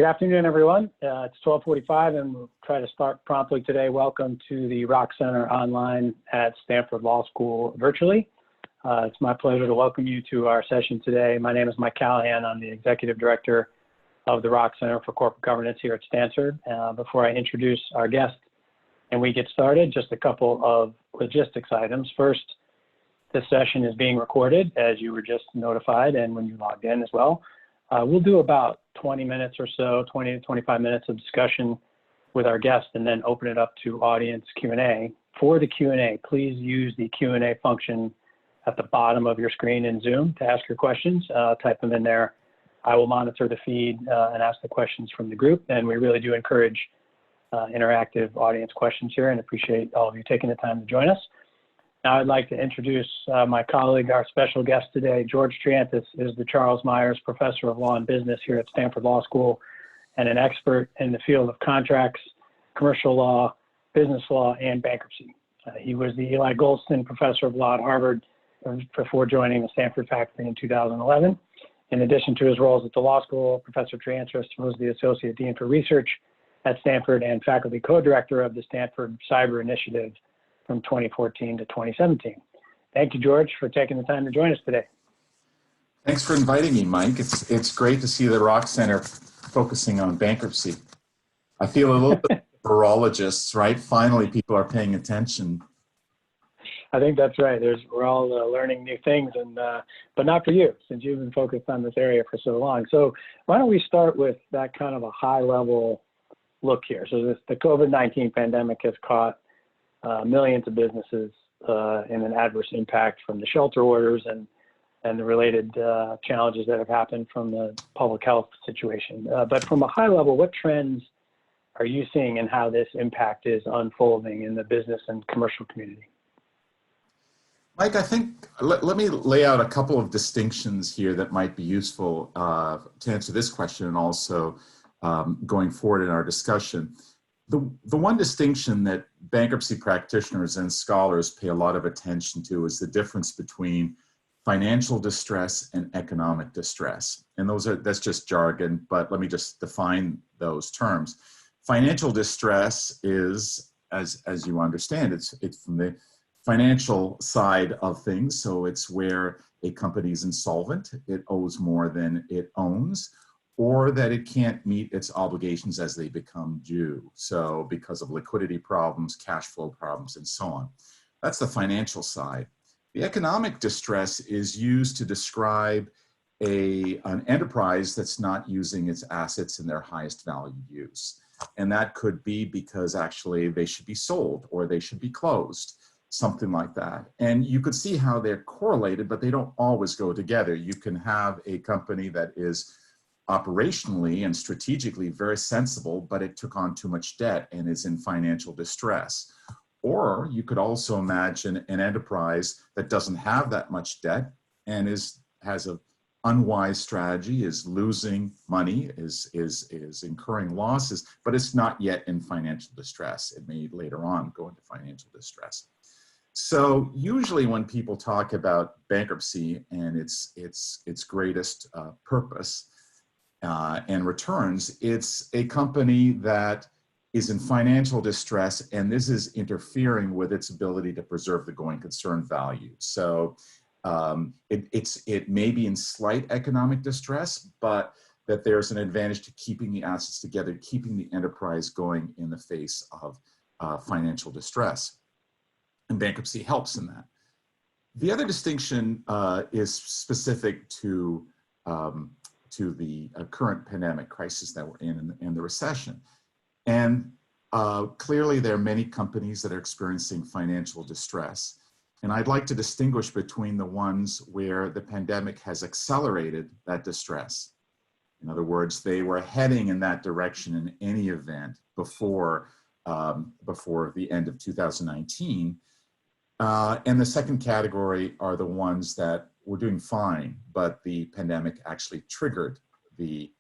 Good afternoon, everyone. It's 12:45, and we'll try to start promptly today. Welcome to the Rock Center online at Stanford Law School virtually. It's my pleasure to welcome you to our session today. My name is Mike Callahan. I'm the Executive Director of the Rock Center for Corporate Governance here at Stanford. Before I introduce our guest and we get started, just a couple of logistics items. First, this session is being recorded, as you were just notified, and when you logged in as well. We'll do about 20 minutes or so, 20 to 25 minutes of discussion with our guest, and then open it up to audience Q&A. For the Q&A, please use the Q&A function at the bottom of your screen in Zoom to ask your questions. Type them in there. I will monitor the feed and ask the questions from the group, and we really do encourage interactive audience questions here and appreciate all of you taking the time to join us. Now I'd like to introduce my colleague, our special guest today. George Triantis is the Charles Meyers Professor of Law and Business here at Stanford Law School and an expert in the field of contracts, commercial law, business law, and bankruptcy. He was the Eli Goldston Professor of Law at Harvard before joining the Stanford faculty in 2011. In addition to his roles at the law school, Professor Triantis was the Associate Dean for Research at Stanford and faculty co-director of the Stanford Cyber Initiative from 2014 to 2017. Thank you, George, for taking the time to join us today. Thanks for inviting me, Mike. It's great to see the Rock Center focusing on bankruptcy. I feel a little bit like virologists, right? Finally, people are paying attention. I think that's right. We're all learning new things, and but not for you, since you've been focused on this area for so long. So why don't we start with that kind of a high-level look here. So the COVID-19 pandemic has caught millions of businesses in an adverse impact from the shelter orders and the related challenges that have happened from the public health situation. But from a high level, what trends are you seeing in how this impact is unfolding in the business and commercial community? Mike, I think, let me lay out a couple of distinctions here that might be useful to answer this question and also going forward in our discussion. The one distinction that bankruptcy practitioners and scholars pay a lot of attention to is the difference between financial distress and economic distress. And that's just jargon, but let me just define those terms. Financial distress is, as you understand, it's from the financial side of things. So it's where a company is insolvent, it owes more than it owns, or that it can't meet its obligations as they become due. So because of liquidity problems, cash flow problems, and so on. That's the financial side. The economic distress is used to describe an enterprise that's not using its assets in their highest value use. And that could be because actually they should be sold or they should be closed, something like that. And you could see how they're correlated, but they don't always go together. You can have a company that is operationally and strategically very sensible, but it took on too much debt and is in financial distress. Or you could also imagine an enterprise that doesn't have that much debt and has an unwise strategy, is losing money, is incurring losses, but it's not yet in financial distress. It may later on go into financial distress. So usually when people talk about bankruptcy and its greatest purpose, and returns, it's a company that is in financial distress, and this is interfering with its ability to preserve the going concern value. So it may be in slight economic distress, but that there's an advantage to keeping the assets together, keeping the enterprise going in the face of financial distress. And bankruptcy helps in that. The other distinction is specific to the current pandemic crisis that we're in and the recession. And clearly there are many companies that are experiencing financial distress. And I'd like to distinguish between the ones where the pandemic has accelerated that distress. In other words, they were heading in that direction in any event before the end of 2019. And the second category are the ones that were doing fine, but the pandemic actually triggered the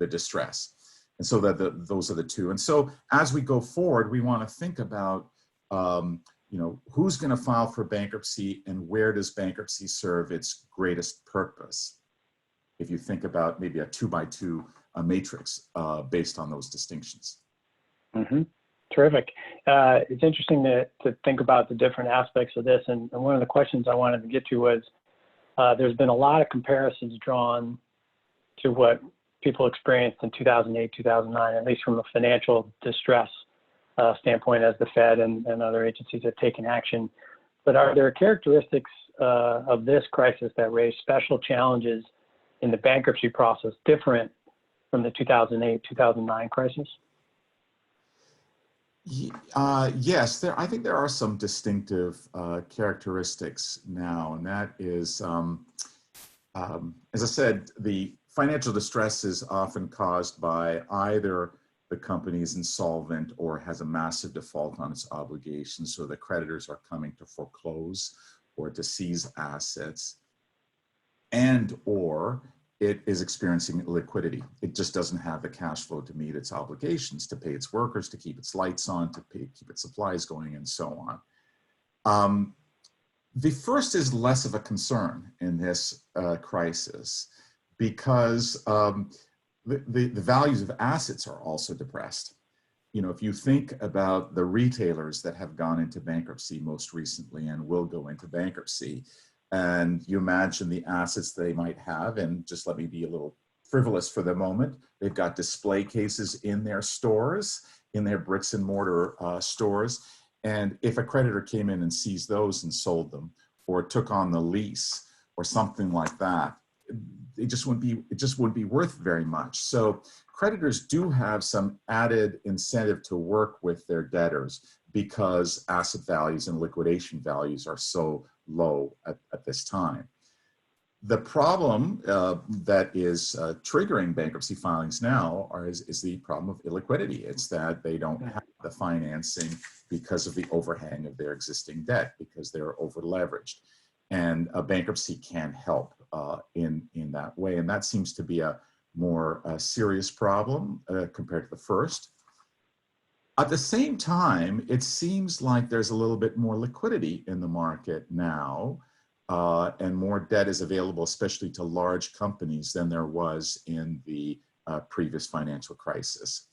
distress. And so those are the two. And so as we go forward, we want to think about, who's going to file for bankruptcy and where does bankruptcy serve its greatest purpose? If you think about maybe a 2x2 a matrix based on those distinctions. Mm-hmm. Terrific. It's interesting to think about the different aspects of this. And one of the questions I wanted to get to was, there's been a lot of comparisons drawn to what people experienced in 2008, 2009, at least from a financial distress standpoint, as the Fed and other agencies have taken action. But are there characteristics of this crisis that raise special challenges in the bankruptcy process different from the 2008, 2009 crisis? Yes, I think there are some distinctive characteristics now, and that is, as I said, the financial distress is often caused by either the company is insolvent or has a massive default on its obligations, so the creditors are coming to foreclose or to seize assets, and or it is experiencing liquidity. It just doesn't have the cash flow to meet its obligations, to pay its workers, to keep its lights on, to keep its supplies going, and so on. The first is less of a concern in this crisis because the values of assets are also depressed. You know, if you think about the retailers that have gone into bankruptcy most recently and will go into bankruptcy, and you imagine the assets they might have, and just let me be a little frivolous for the moment. They've got display cases in their stores, in their bricks and mortar stores. And if a creditor came in and seized those and sold them, or took on the lease or something like that, it just wouldn't be worth very much. So creditors do have some added incentive to work with their debtors because asset values and liquidation values are so low at this time. The problem that is triggering bankruptcy filings now is the problem of illiquidity. It's that they don't have the financing because of the overhang of their existing debt, because they're over leveraged. And a bankruptcy can help in that way. And that seems to be a more serious problem compared to the first. At the same time, it seems like there's a little bit more liquidity in the market now, and more debt is available, especially to large companies, than there was in the previous financial crisis.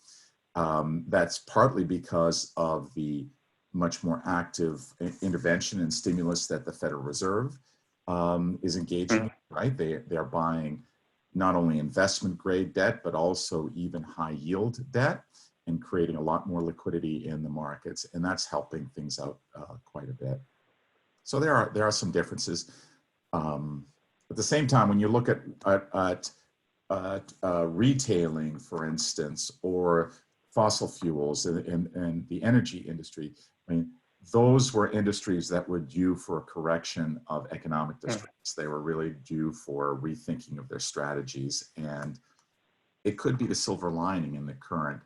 That's partly because of the much more active intervention and stimulus that the Federal Reserve is engaging in, right? They are buying not only investment grade debt, but also even high yield debt, and creating a lot more liquidity in the markets, and that's helping things out quite a bit. So there are some differences. At the same time, when you look at retailing, for instance, or fossil fuels and the energy industry, I mean, those were industries that were due for a correction of economic distress. They were really due for rethinking of their strategies, and it could be the silver lining in the current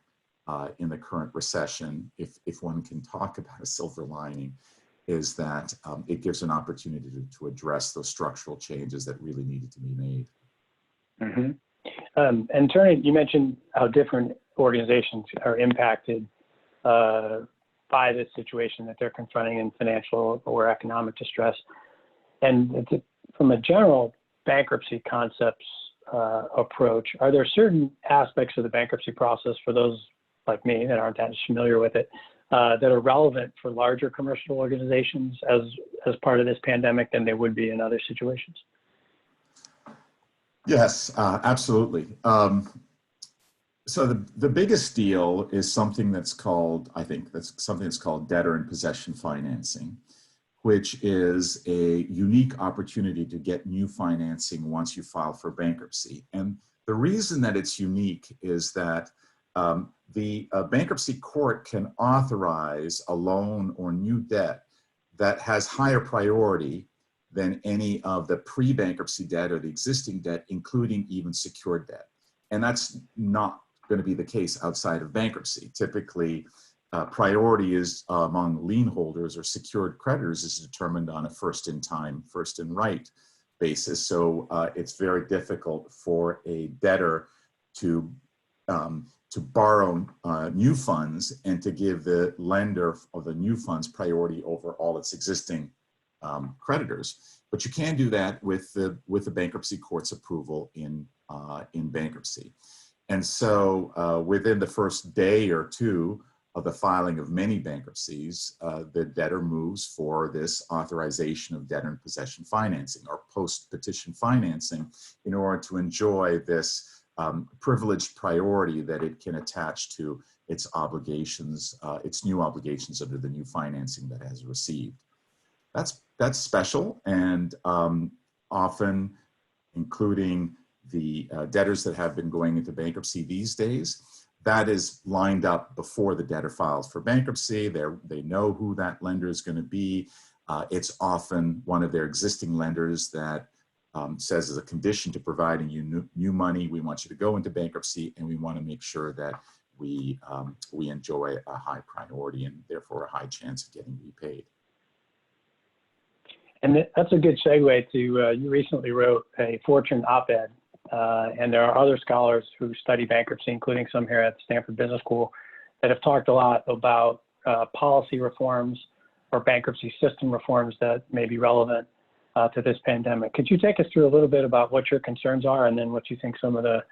recession, if one can talk about a silver lining, is that it gives an opportunity to address those structural changes that really needed to be made. Mm-hmm. And Tony, you mentioned how different organizations are impacted by this situation that they're confronting in financial or economic distress. And from a general bankruptcy concepts approach, are there certain aspects of the bankruptcy process for those like me that aren't that familiar with it that are relevant for larger commercial organizations as part of this pandemic than they would be in other situations? Yes, absolutely. So the biggest deal is something that's called, debtor in possession financing, which is a unique opportunity to get new financing once you file for bankruptcy. And the reason that it's unique is that the bankruptcy court can authorize a loan or new debt that has higher priority than any of the pre-bankruptcy debt or the existing debt, including even secured debt. And that's not going to be the case outside of bankruptcy. Typically, priority is among lien holders or secured creditors is determined on a first in time, first in right basis. So it's very difficult for a debtor to borrow new funds and to give the lender of the new funds priority over all its existing creditors. But you can do that with the bankruptcy court's approval in bankruptcy. And so within the first day or two of the filing of many bankruptcies, the debtor moves for this authorization of debtor in possession financing or post-petition financing in order to enjoy this privileged priority that it can attach to its obligations, its new obligations under the new financing that it has received. That's special, and often including the debtors that have been going into bankruptcy these days, that is lined up before the debtor files for bankruptcy. They know who that lender is going to be. It's often one of their existing lenders that says as a condition to providing you new money, we want you to go into bankruptcy, and we want to make sure that we enjoy a high priority and therefore a high chance of getting repaid. And that's a good segue to, you recently wrote a Fortune op-ed, and there are other scholars who study bankruptcy, including some here at Stanford Business School, that have talked a lot about policy reforms or bankruptcy system reforms that may be relevant to this pandemic. Could you take us through a little bit about what your concerns are and then what you think some of the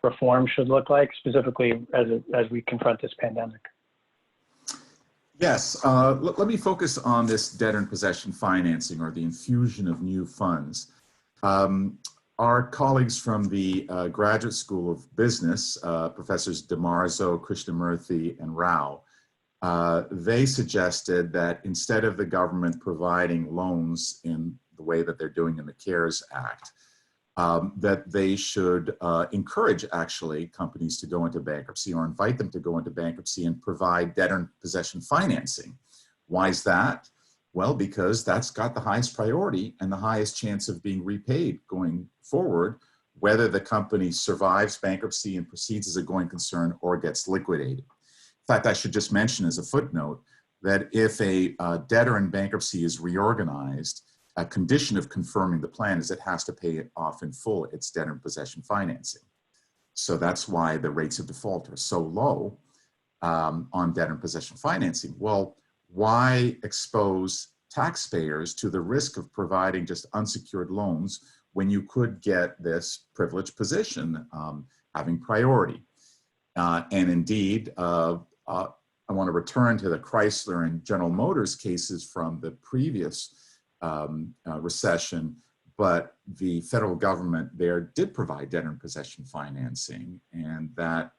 reforms should look like, specifically as we confront this pandemic? Yes, let me focus on this debtor in possession financing or the infusion of new funds. Our colleagues from the Graduate School of Business, Professors DiMarzo, Krishnamurthy, and Rao, they suggested that instead of the government providing loans in the way that they're doing in the CARES Act, that they should encourage actually companies to go into bankruptcy or invite them to go into bankruptcy and provide debtor in possession financing. Why is that? Well, because that's got the highest priority and the highest chance of being repaid going forward, whether the company survives bankruptcy and proceeds as a going concern or gets liquidated. In fact, I should just mention as a footnote that if a debtor in bankruptcy is reorganized, a condition of confirming the plan is it has to pay it off in full its debtor in possession financing. So that's why the rates of default are so low on debtor in possession financing. Well, why expose taxpayers to the risk of providing just unsecured loans when you could get this privileged position, having priority? And indeed, I want to return to the Chrysler and General Motors cases from the previous recession, but the federal government there did provide debtor in possession financing, and that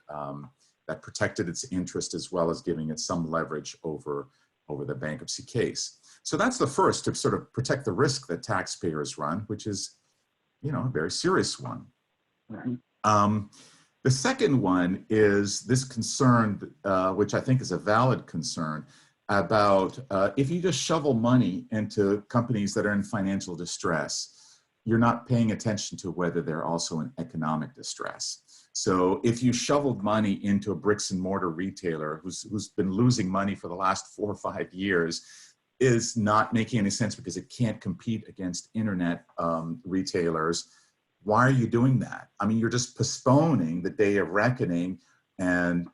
protected its interest as well as giving it some leverage over the bankruptcy case. So that's the first, to sort of protect the risk that taxpayers run, which is, a very serious one. Mm-hmm. The second one is this concern, which I think is a valid concern, about if you just shovel money into companies that are in financial distress, you're not paying attention to whether they're also in economic distress. So if you shoveled money into a bricks and mortar retailer who's been losing money for the last 4 or 5 years, is not making any sense because it can't compete against internet retailers. Why are you doing that? I mean, you're just postponing the day of reckoning, and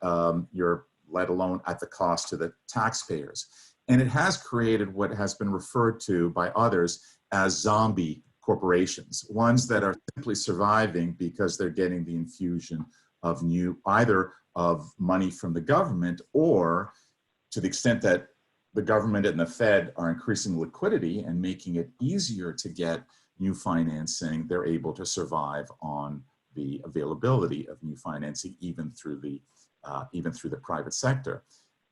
you're let alone at the cost to the taxpayers. And it has created what has been referred to by others as zombie corporations, ones that are simply surviving because they're getting the infusion of either of money from the government, or to the extent that the government and the Fed are increasing liquidity and making it easier to get new financing, they're able to survive on the availability of new financing, even through the private sector.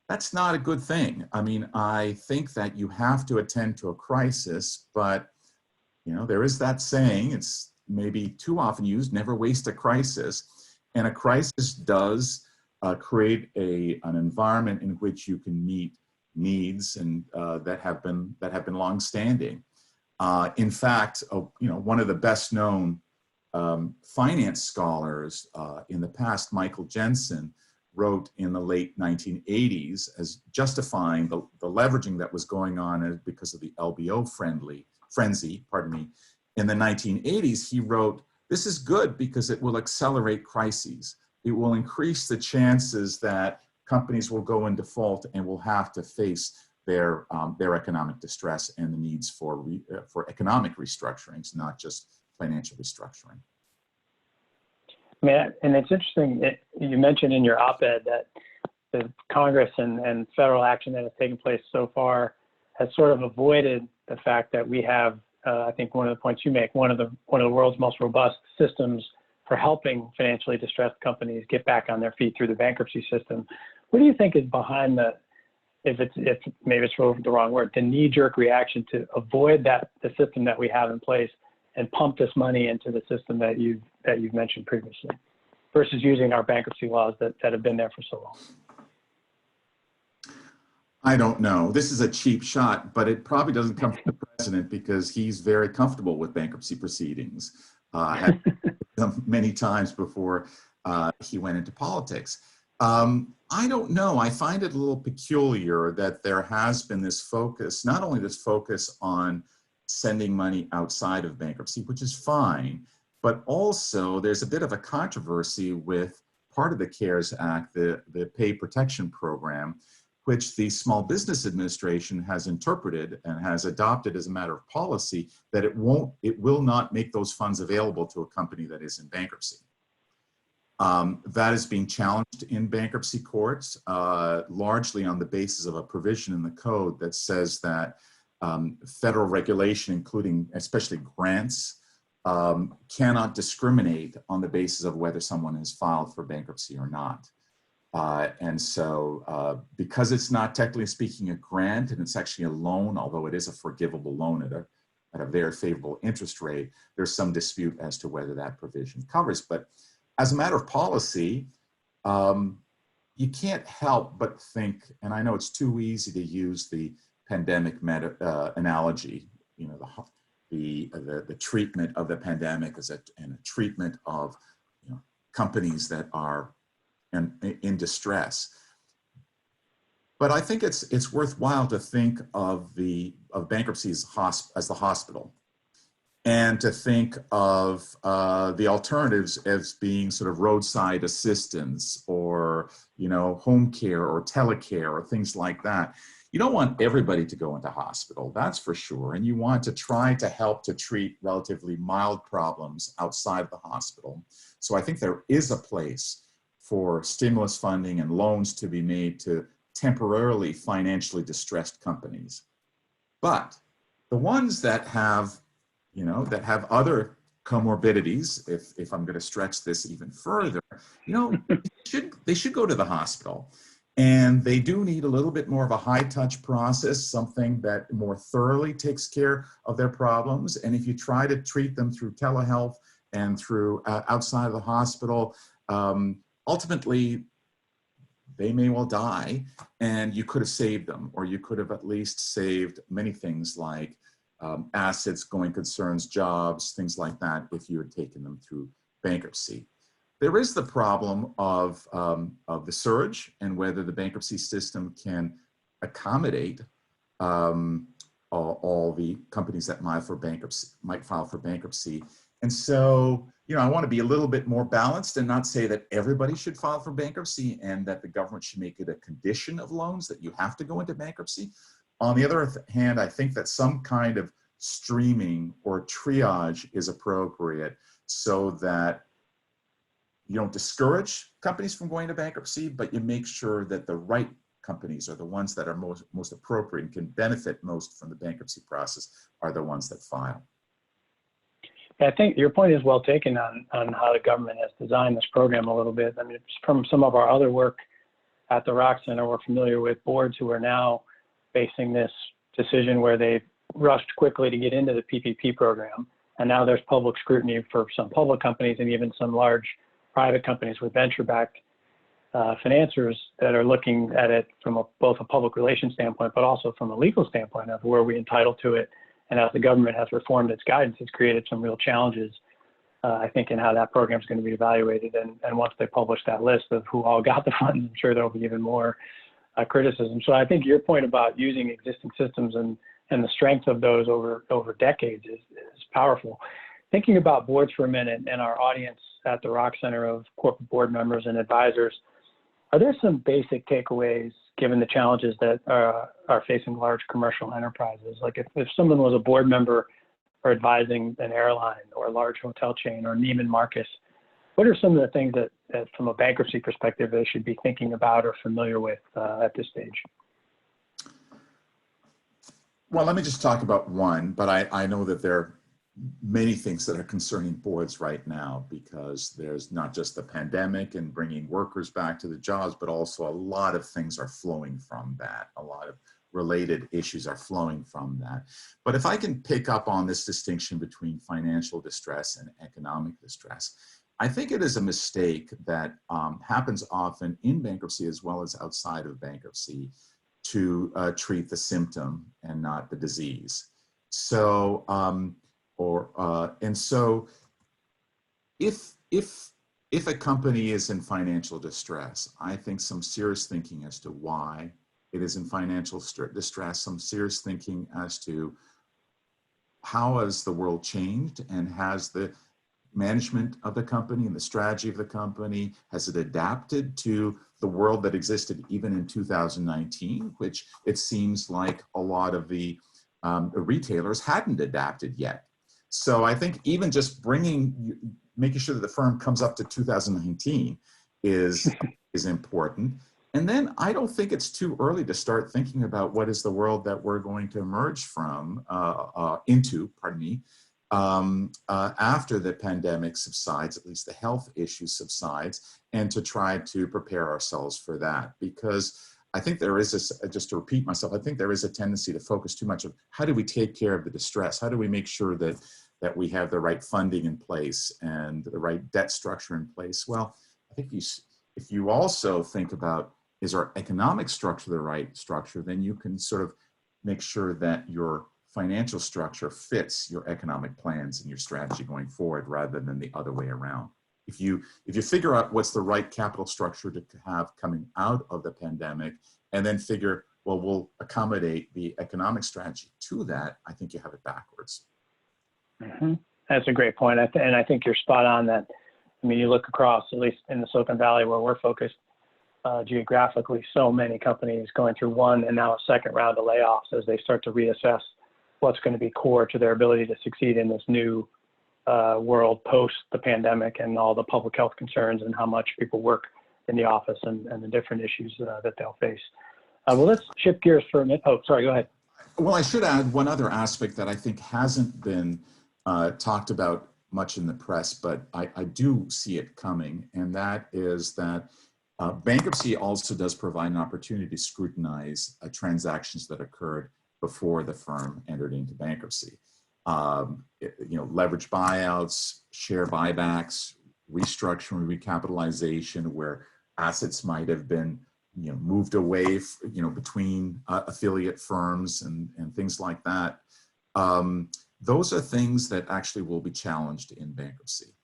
That's not a good thing. I mean, I think that you have to attend to a crisis, but there is that saying, it's maybe too often used, never waste a crisis. And a crisis does create an environment in which you can meet needs and that have been longstanding. In fact, one of the best known finance scholars in the past, Michael Jensen, wrote in the late 1980s as justifying the leveraging that was going on because of the LBO frenzy, in the 1980s, he wrote, "This is good because it will accelerate crises. It will increase the chances that companies will go in default and will have to face their economic distress and the needs for economic restructurings, not just financial restructuring." I mean, and it's interesting, you mentioned in your op-ed that the Congress and federal action that has taken place so far has sort of avoided the fact that we have, I think one of the points you make, one of the world's most robust systems for helping financially distressed companies get back on their feet through the bankruptcy system. What do you think is behind if maybe it's the wrong word, the knee-jerk reaction to avoid the system that we have in place and pump this money into the system that you've mentioned previously, versus using our bankruptcy laws that have been there for so long? I don't know. This is a cheap shot, but it probably doesn't come from the president because he's very comfortable with bankruptcy proceedings. Had them many times before he went into politics. I don't know. I find it a little peculiar that there has been this focus, not only this focus on sending money outside of bankruptcy, which is fine, but also there's a bit of a controversy with part of the CARES Act, the Pay Protection Program, which the Small Business Administration has interpreted and has adopted as a matter of policy that it will not make those funds available to a company that is in bankruptcy. That is being challenged in bankruptcy courts, largely on the basis of a provision in the code that says that federal regulation, including especially grants, cannot discriminate on the basis of whether someone has filed for bankruptcy or not. And so because it's not technically speaking a grant and it's actually a loan, although it is a forgivable loan at a very favorable interest rate, there's some dispute as to whether that provision covers. But as a matter of policy, you can't help but think, and I know it's too easy to use the pandemic analogy, you know, the treatment of the pandemic as a treatment of, you know, companies that are in distress. But I think it's worthwhile to think of bankruptcy as the hospital, and to think of the alternatives as being sort of roadside assistance or, you know, home care or telecare or things like that. You don't want everybody to go into hospital, that's for sure. And you want to try to help to treat relatively mild problems outside of the hospital. So I think there is a place for stimulus funding and loans to be made to temporarily financially distressed companies. But the ones that have, you know, that have other comorbidities, if I'm going to stretch this even further, you know, they should go to the hospital. And they do need a little bit more of a high-touch process, something that more thoroughly takes care of their problems. And if you try to treat them through telehealth and through outside of the hospital, ultimately, they may well die, and you could have saved them, or you could have at least saved many things like assets, going concerns, jobs, things like that, if you had taken them through bankruptcy. There is the problem of the surge and whether the bankruptcy system can accommodate all the companies that might file for bankruptcy. And so, you know, I want to be a little bit more balanced and not say that everybody should file for bankruptcy and that the government should make it a condition of loans that you have to go into bankruptcy. On the other hand, I think that some kind of streaming or triage is appropriate so that you don't discourage companies from going to bankruptcy, but you make sure that the right companies are the ones that are most appropriate and can benefit most from the bankruptcy process are the ones that file. I think your point is well taken on how the government has designed this program a little bit. I mean, from some of our other work at the Rock Center, we're familiar with boards who are now facing this decision where they've rushed quickly to get into the PPP program. And now there's public scrutiny for some public companies and even some large private companies with venture-backed financiers that are looking at it from both a public relations standpoint, but also from a legal standpoint of where we're entitled to it. And as the government has reformed its guidance, it's created some real challenges, I think, in how that program is going to be evaluated. And once they publish that list of who all got the funds, I'm sure there'll be even more criticism. So I think your point about using existing systems and the strength of those over decades is powerful. Thinking about boards for a minute and our audience at the Rock Center of corporate board members and advisors, are there some basic takeaways given the challenges that are facing large commercial enterprises? Like if someone was a board member or advising an airline or a large hotel chain or Neiman Marcus, what are some of the things that from a bankruptcy perspective, they should be thinking about or familiar with at this stage? Well, let me just talk about one, but I know that there are many things that are concerning boards right now, because there's not just the pandemic and bringing workers back to the jobs, but also a lot of things are flowing from that. A lot of related issues are flowing from that. But if I can pick up on this distinction between financial distress and economic distress, I think it is a mistake that happens often in bankruptcy as well as outside of bankruptcy to treat the symptom and not the disease. So, and so if a company is in financial distress, I think some serious thinking as to why it is in financial distress, some serious thinking as to how has the world changed, and has the management of the company and the strategy of the company, has it adapted to the world that existed even in 2019, which it seems like a lot of the retailers hadn't adapted yet. So I think even just making sure that the firm comes up to 2019 is important. And then I don't think it's too early to start thinking about what is the world that we're going to emerge into, after the pandemic subsides, at least the health issue subsides, and to try to prepare ourselves for that. Because I think there is just to repeat myself, I think there is a tendency to focus too much on how do we take care of the distress? How do we make sure that we have the right funding in place and the right debt structure in place? Well, I think if you also think about, is our economic structure the right structure, then you can sort of make sure that your financial structure fits your economic plans and your strategy going forward, rather than the other way around. If you figure out what's the right capital structure to have coming out of the pandemic, and then figure, well, we'll accommodate the economic strategy to that, I think you have it backwards. Mm-hmm. That's a great point. And I think you're spot on that. I mean, you look across, at least in the Silicon Valley where we're focused geographically, so many companies going through one and now a second round of layoffs as they start to reassess what's going to be core to their ability to succeed in this new world post the pandemic and all the public health concerns and how much people work in the office and the different issues that they'll face. Well, let's shift gears for a minute. Oh, sorry, go ahead. Well, I should add one other aspect that I think hasn't been talked about much in the press, but I do see it coming, and that is that bankruptcy also does provide an opportunity to scrutinize transactions that occurred before the firm entered into bankruptcy. Leverage buyouts, share buybacks, restructuring, recapitalization, where assets might have been moved away, between affiliate firms and things like that. Those are things that actually will be challenged in bankruptcy.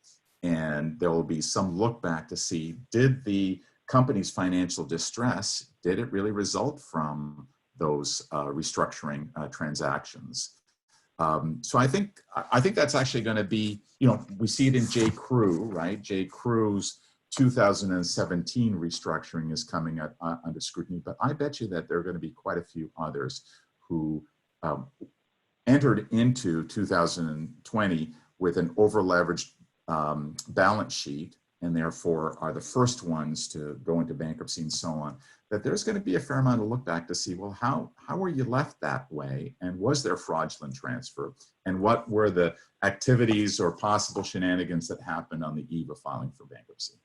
And there will be some look back to see, did the company's financial distress, did it really result from those restructuring transactions? So I think that's actually going to be, we see it in J. Crew, right? J. Crew's 2017 restructuring is coming under scrutiny, but I bet you that there are going to be quite a few others who entered into 2020 with an over-leveraged balance sheet, and therefore are the first ones to go into bankruptcy and so on, that there's going to be a fair amount of look back to see, well, how were you left that way? And was there fraudulent transfer? And what were the activities or possible shenanigans that happened on the eve of filing for bankruptcy?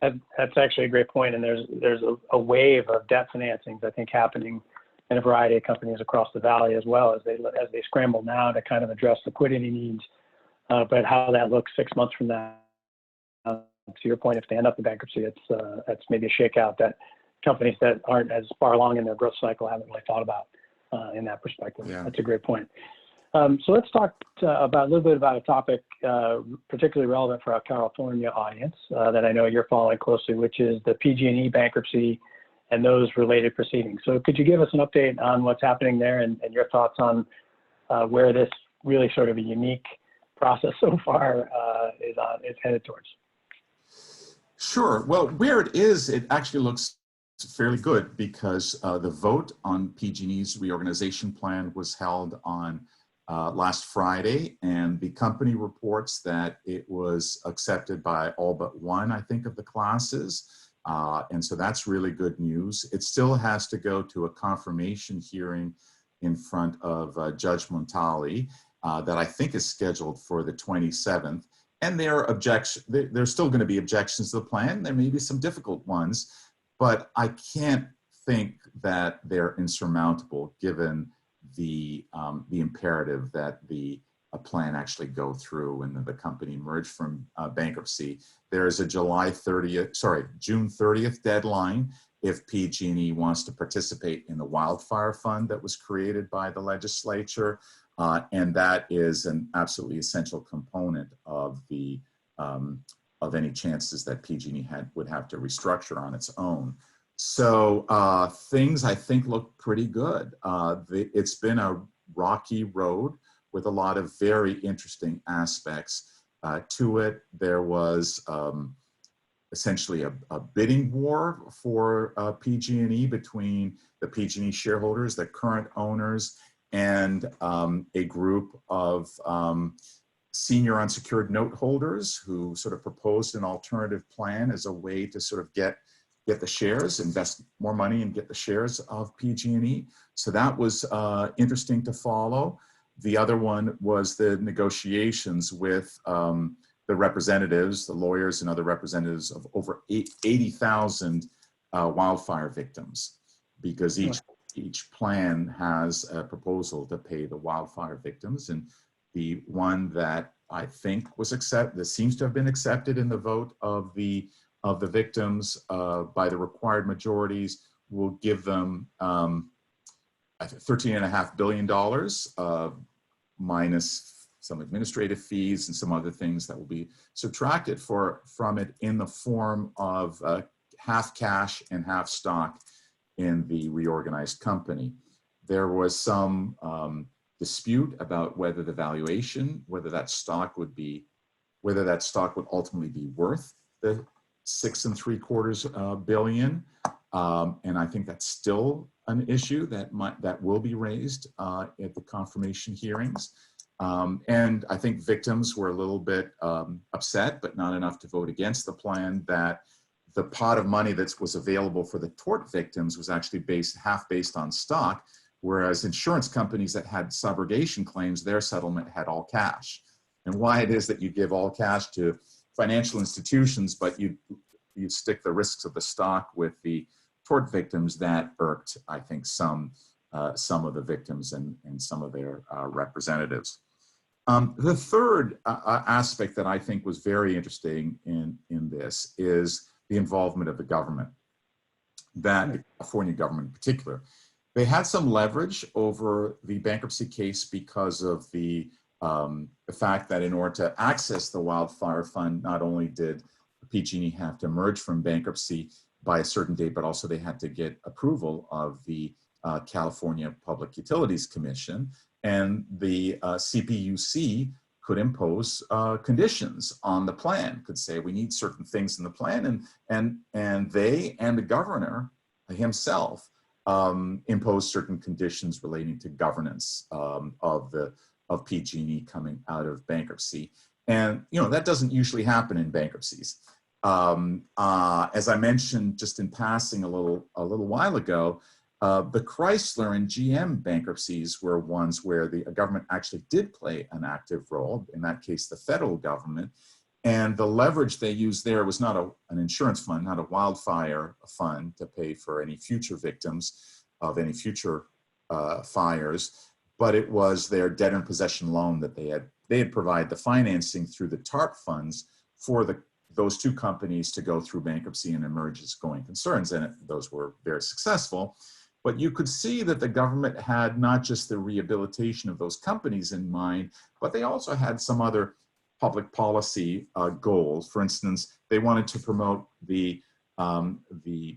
That's actually a great point. And there's a wave of debt financings, I think, happening in a variety of companies across the Valley, as well as they scramble now to kind of address liquidity needs. But how that looks 6 months from now, to your point, if they end up in bankruptcy, it's maybe a shakeout that companies that aren't as far along in their growth cycle haven't really thought about in that perspective. Yeah. That's a great point. So let's talk about a little bit about a topic particularly relevant for our California audience that I know you're following closely, which is the PG&E bankruptcy and those related proceedings. So could you give us an update on what's happening there and your thoughts on where this really sort of a unique process so far is headed towards? Sure. Well, where it is, it actually looks fairly good, because the vote on PG&E's reorganization plan was held on last Friday, and the company reports that it was accepted by all but one, I think, of the classes. And so that's really good news. It still has to go to a confirmation hearing in front of Judge Montali that I think is scheduled for the 27th. And there's still going to be objections to the plan. There may be some difficult ones, but I can't think that they're insurmountable given the imperative that the plan actually go through and that the company emerge from bankruptcy. There is a June 30th deadline if PG&E wants to participate in the wildfire fund that was created by the legislature. And that is an absolutely essential component of any chances that PG&E would have to restructure on its own. So things I think look pretty good. It's been a rocky road with a lot of very interesting aspects to it. There was essentially a bidding war for PG&E between the PG&E shareholders, the current owners, and a group of senior unsecured note holders who sort of proposed an alternative plan as a way to sort of get the shares, invest more money and get the shares of PG&E. So that was interesting to follow. The other one was the negotiations with the representatives, the lawyers and other representatives of over 80,000 wildfire victims, because each plan has a proposal to pay the wildfire victims. And the one that I think was that seems to have been accepted in the vote of the victims by the required majorities will give them $13.5 billion minus some administrative fees and some other things that will be subtracted from it in the form of half cash and half stock in the reorganized company. There was some dispute about whether the valuation, whether that stock would ultimately be worth the $6.75 billion, and I think that's still an issue that will be raised at the confirmation hearings. And I think victims were a little bit upset, but not enough to vote against the plan, that the pot of money that was available for the tort victims was actually half based on stock, whereas insurance companies that had subrogation claims, their settlement had all cash. And why it is that you give all cash to financial institutions, but you stick the risks of the stock with the tort victims, that irked, I think, some of the victims and some of their representatives. The third aspect that I think was very interesting in this is the involvement of the government, the California government in particular. They had some leverage over the bankruptcy case because of the fact that in order to access the wildfire fund, not only did PG&E have to emerge from bankruptcy by a certain date, but also they had to get approval of the California Public Utilities Commission, and the CPUC could impose conditions on the plan, could say we need certain things in the plan, and they and the governor himself imposed certain conditions relating to governance of PG&E coming out of bankruptcy. And that doesn't usually happen in bankruptcies. As I mentioned just in passing a little while ago, the Chrysler and GM bankruptcies were ones where the government actually did play an active role, in that case the federal government, and the leverage they used there was not an insurance fund, not a wildfire fund to pay for any future victims of any future fires, but it was their debtor in possession loan that they had provided the financing through the TARP funds for those two companies to go through bankruptcy and emerge as going concerns, and those were very successful. But you could see that the government had not just the rehabilitation of those companies in mind, but they also had some other public policy goals. For instance, they wanted to promote the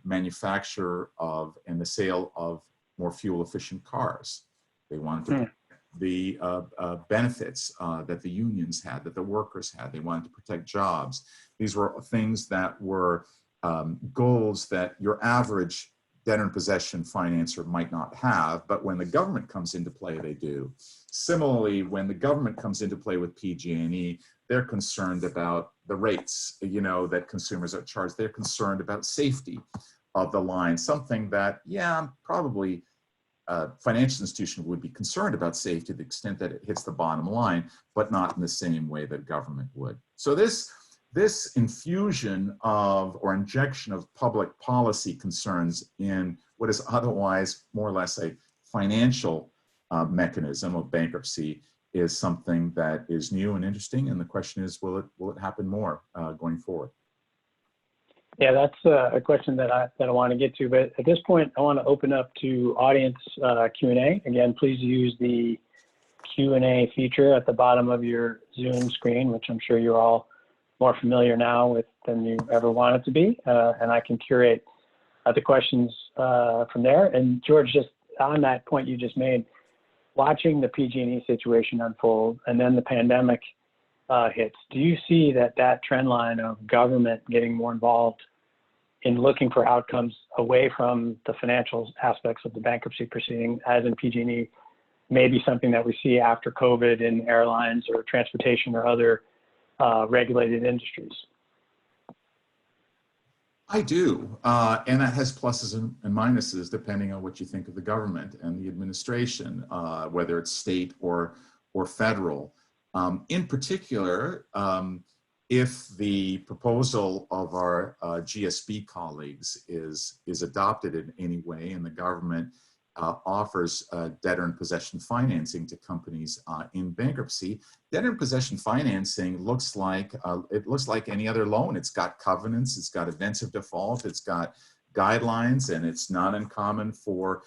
manufacture of and the sale of more fuel-efficient cars. They wanted to the benefits that the unions had, that the workers had. They wanted to protect jobs. These were things that were goals that your average debtor in possession financer might not have, but when the government comes into play, they do. Similarly, when the government comes into play with PG&E, they're concerned about the rates, that consumers are charged. They're concerned about safety of the line, something that, probably a financial institution would be concerned about safety to the extent that it hits the bottom line, but not in the same way that government would. So this infusion of or injection of public policy concerns in what is otherwise more or less a financial mechanism of bankruptcy is something that is new and interesting. And the question is, will it happen more going forward? Yeah, that's a question that I want to get to. But at this point, I want to open up to audience Q&A. Again, please use the Q&A feature at the bottom of your Zoom screen, which I'm sure you're all more familiar now with than you ever wanted to be. And I can curate the questions from there. And George, just on that point you just made, watching the PG&E situation unfold and then the pandemic hits, do you see that trend line of government getting more involved in looking for outcomes away from the financial aspects of the bankruptcy proceeding, as in PG&E, maybe something that we see after COVID in airlines or transportation or other regulated industries? I do, and that has pluses and minuses depending on what you think of the government and the administration, whether it's state or federal. In particular, if the proposal of our GSB colleagues is adopted in any way, and the government offers debtor in possession financing to companies in bankruptcy, debtor in possession financing looks like any other loan. It's got covenants, it's got events of default, it's got guidelines, and it's not uncommon for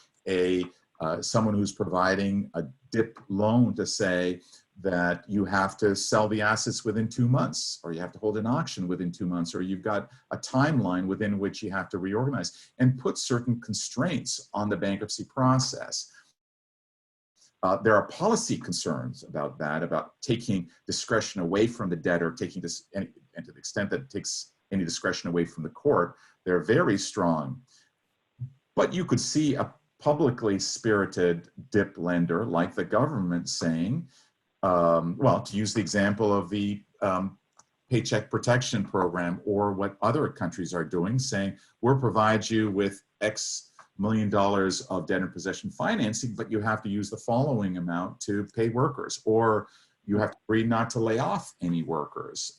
someone who's providing a DIP loan to say that you have to sell the assets within 2 months, or you have to hold an auction within 2 months, or you've got a timeline within which you have to reorganize, and put certain constraints on the bankruptcy process. There are policy concerns about that, about taking discretion away from the debtor, and to the extent that it takes any discretion away from the court. They're very strong. But you could see a publicly spirited DIP lender like the government saying, well, to use the example of the Paycheck Protection Program, or what other countries are doing, saying, we'll provide you with X $million of debtor in possession financing, but you have to use the following amount to pay workers, or you have to agree not to lay off any workers,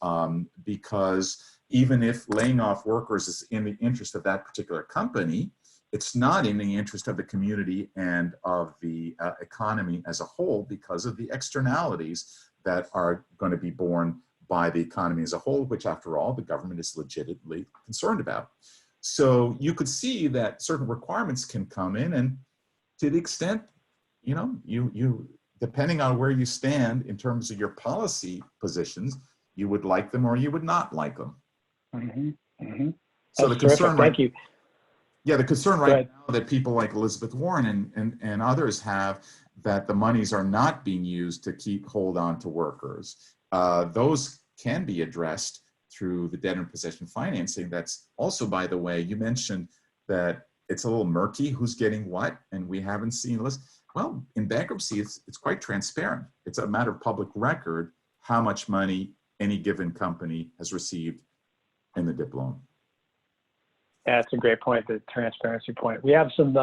because even if laying off workers is in the interest of that particular company, it's not in the interest of the community and of the economy as a whole, because of the externalities that are going to be borne by the economy as a whole, which after all, the government is legitimately concerned about. So you could see that certain requirements can come in, and to the extent, you depending on where you stand in terms of your policy positions, you would like them or you would not like them. Mm-hmm. Mm-hmm. So the concern, thank you. Yeah, the concern right now that people like Elizabeth Warren and others have, that the monies are not being used to hold on to workers, those can be addressed through the debtor in possession financing. That's also, by the way, you mentioned that it's a little murky who's getting what, and we haven't seen list. Well, in bankruptcy, it's quite transparent. It's a matter of public record how much money any given company has received in the DIP loan. Yeah, that's a great point, the transparency point. We have some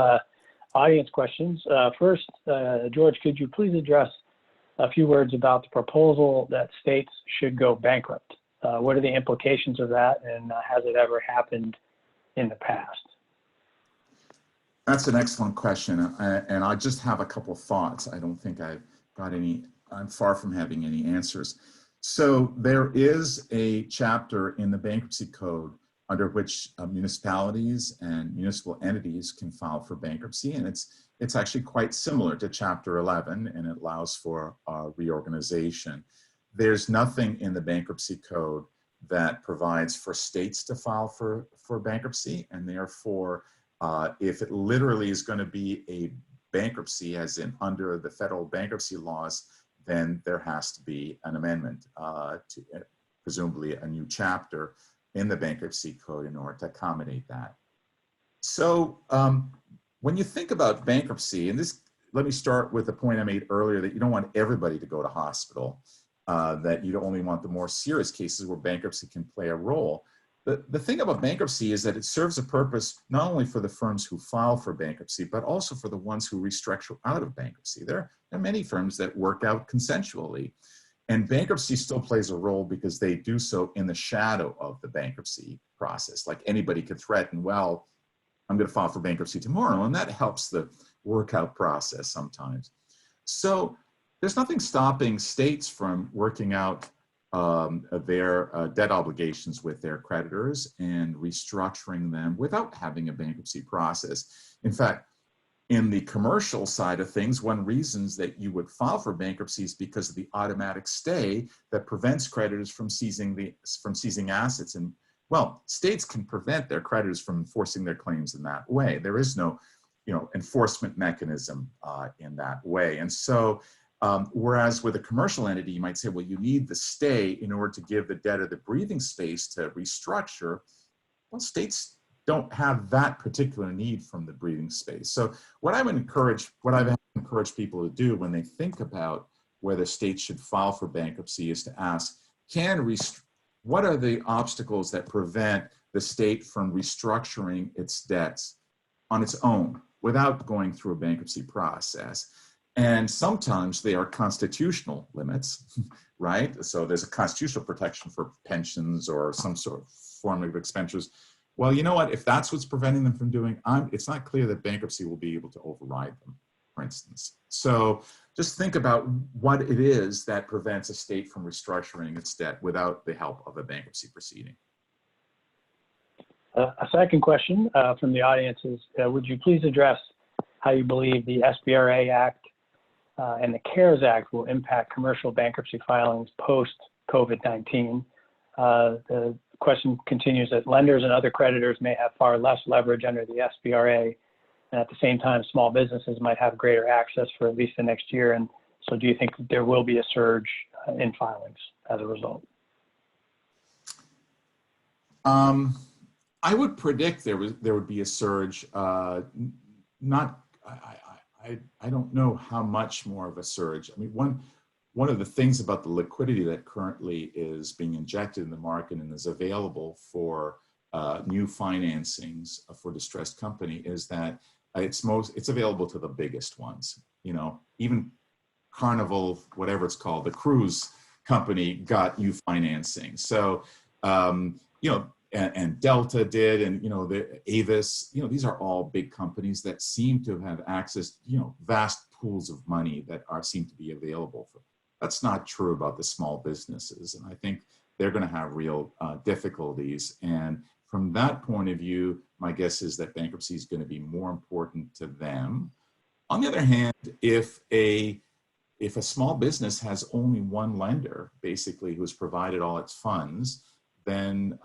audience questions. First, George, could you please address a few words about the proposal that states should go bankrupt? What are the implications of that, and has it ever happened in the past? That's an excellent question, and I just have a couple of thoughts. I don't think I've got any, I'm far from having any answers. So there is a chapter in the Bankruptcy Code under which municipalities and municipal entities can file for bankruptcy, and it's actually quite similar to Chapter 11, and it allows for reorganization. There's nothing in the Bankruptcy Code that provides for states to file for bankruptcy, and therefore, if it literally is going to be a bankruptcy, as in under the federal bankruptcy laws, then there has to be an amendment to presumably a new chapter in the Bankruptcy Code in order to accommodate that. So when you think about bankruptcy, and this, let me start with the point I made earlier that you don't want everybody to go to hospital, that you only want the more serious cases where bankruptcy can play a role. The thing about bankruptcy is that it serves a purpose not only for the firms who file for bankruptcy, but also for the ones who restructure out of bankruptcy. There are many firms that work out consensually. And bankruptcy still plays a role because they do so in the shadow of the bankruptcy process. Like anybody could threaten, well, I'm going to file for bankruptcy tomorrow, and that helps the workout process sometimes. So there's nothing stopping states from working out their debt obligations with their creditors and restructuring them without having a bankruptcy process. In fact, in the commercial side of things, one reason that you would file for bankruptcy is because of the automatic stay that prevents creditors from seizing assets. And well, states can prevent their creditors from enforcing their claims in that way. There is no, enforcement mechanism in that way. And so, whereas with a commercial entity, you might say, well, you need the stay in order to give the debtor the breathing space to restructure. Well, states don't have that particular need from the breathing space. So what I've encouraged people to do when they think about whether states should file for bankruptcy is to ask, what are the obstacles that prevent the state from restructuring its debts on its own without going through a bankruptcy process? And sometimes they are constitutional limits, right? So there's a constitutional protection for pensions or some sort of form of expenditures. Well, you know what? If that's what's preventing them from doing, it's not clear that bankruptcy will be able to override them, for instance. So just think about what it is that prevents a state from restructuring its debt without the help of a bankruptcy proceeding. A second question from the audience is, would you please address how you believe the SBRA Act and the CARES Act will impact commercial bankruptcy filings post-COVID-19? The question continues that lenders and other creditors may have far less leverage under the SBRA, and at the same time, small businesses might have greater access for at least the next year. And so do you think there will be a surge in filings as a result? I would predict there would be a surge. I don't know how much more of a surge. I mean, one of the things about the liquidity that currently is being injected in the market and is available for new financings for distressed company is that it's available to the biggest ones. Even Carnival, whatever it's called, the cruise company got new financing. So, and Delta did, and the Avis, these are all big companies that seem to have access, vast pools of money that seem to be available for. That's not true about the small businesses, and I think they're going to have real difficulties. And from that point of view, my guess is that bankruptcy is going to be more important to them. On the other hand, if a small business has only one lender, basically, who's provided all its funds, then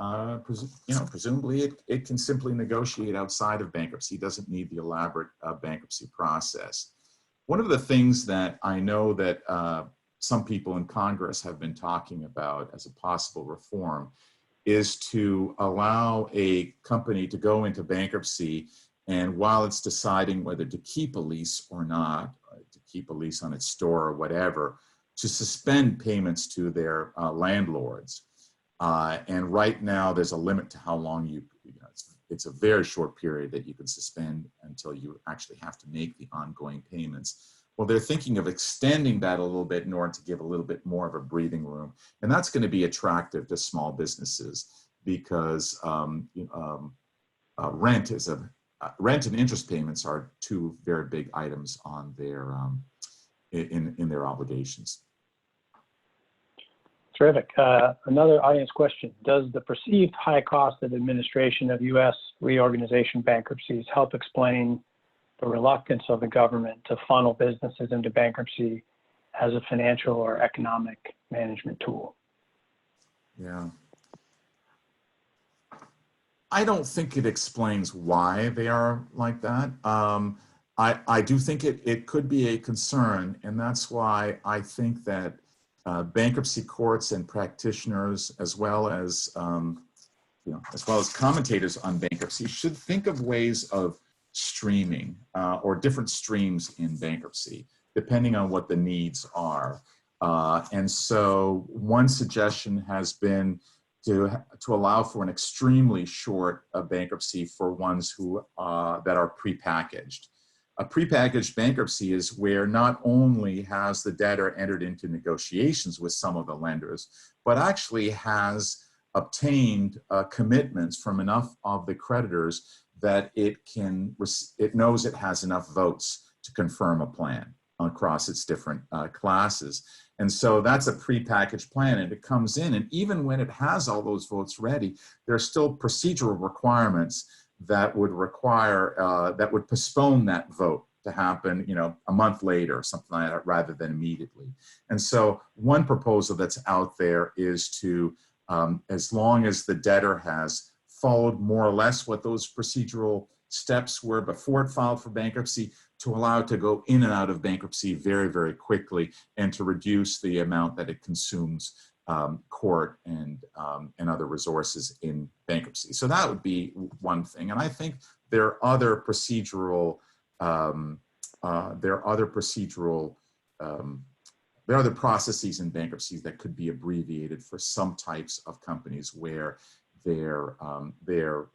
presumably it can simply negotiate outside of bankruptcy. It doesn't need the elaborate bankruptcy process. One of the things that I know that some people in Congress have been talking about as a possible reform is to allow a company to go into bankruptcy, and while it's deciding whether to keep a lease or not, to keep a lease on its store or whatever, to suspend payments to their landlords. And right now there's a limit to how long it's a very short period that you can suspend until you actually have to make the ongoing payments. Well, they're thinking of extending that a little bit in order to give a little bit more of a breathing room. And that's going to be attractive to small businesses because rent and interest payments are two very big items on their in their obligations. Terrific. Another audience question. Does the perceived high cost of administration of U.S. reorganization bankruptcies help explain the reluctance of the government to funnel businesses into bankruptcy as a financial or economic management tool? Yeah. I don't think it explains why they are like that. I do think it could be a concern, and that's why I think that bankruptcy courts and practitioners, as well as as well as commentators on bankruptcy, should think of ways of streaming or different streams in bankruptcy, depending on what the needs are. And so one suggestion has been to allow for an extremely short bankruptcy for ones who that are prepackaged. A prepackaged bankruptcy is where not only has the debtor entered into negotiations with some of the lenders, but actually has obtained commitments from enough of the creditors that it knows it has enough votes to confirm a plan across its different classes. And so that's a prepackaged plan, and it comes in, and even when it has all those votes ready, there are still procedural requirements that would require, that would postpone that vote to happen, a month later or something like that, rather than immediately. And so one proposal that's out there is to, as long as the debtor has followed more or less what those procedural steps were before it filed for bankruptcy, to allow it to go in and out of bankruptcy very, very quickly, and to reduce the amount that it consumes court and other resources in bankruptcy. So that would be one thing. And I think there are other procedural, processes in bankruptcy that could be abbreviated for some types of companies where their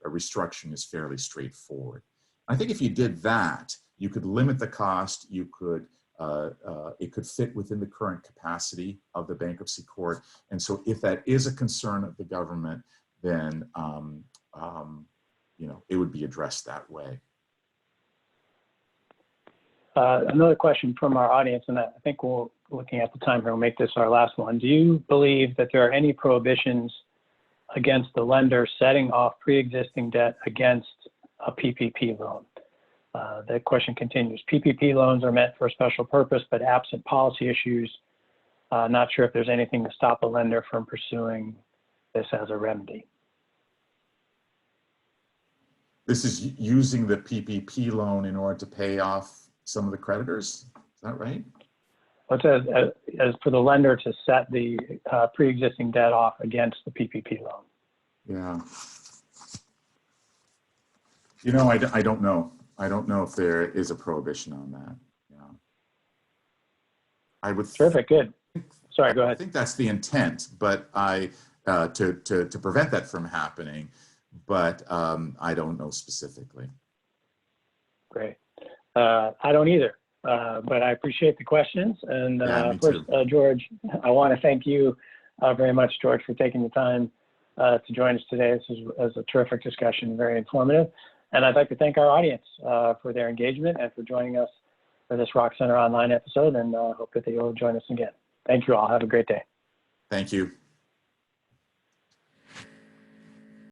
restructuring is fairly straightforward. I think if you did that, you could limit the cost. You could it could fit within the current capacity of the bankruptcy court. And so if that is a concern of the government, then it would be addressed that way. Another question from our audience, and I think looking at the time here, we'll make this our last one. Do you believe that there are any prohibitions against the lender setting off pre-existing debt against a PPP loan? The question continues. PPP loans are meant for a special purpose, but absent policy issues, not sure if there's anything to stop a lender from pursuing this as a remedy. This is using the PPP loan in order to pay off some of the creditors, is that right? It says as for the lender to set the pre-existing debt off against the PPP loan. Yeah. I don't know. I don't know if there is a prohibition on that. Yeah. I would. Terrific. Good. Sorry. Go ahead. I think that's the intent, but to prevent that from happening, but I don't know specifically. Great. I don't either, but I appreciate the questions. And first, George, I want to thank you very much, George, for taking the time to join us today. This was a terrific discussion, very informative. And I'd like to thank our audience for their engagement and for joining us for this Rock Center Online episode, and hope that they will join us again. Thank you all. Have a great day. Thank you.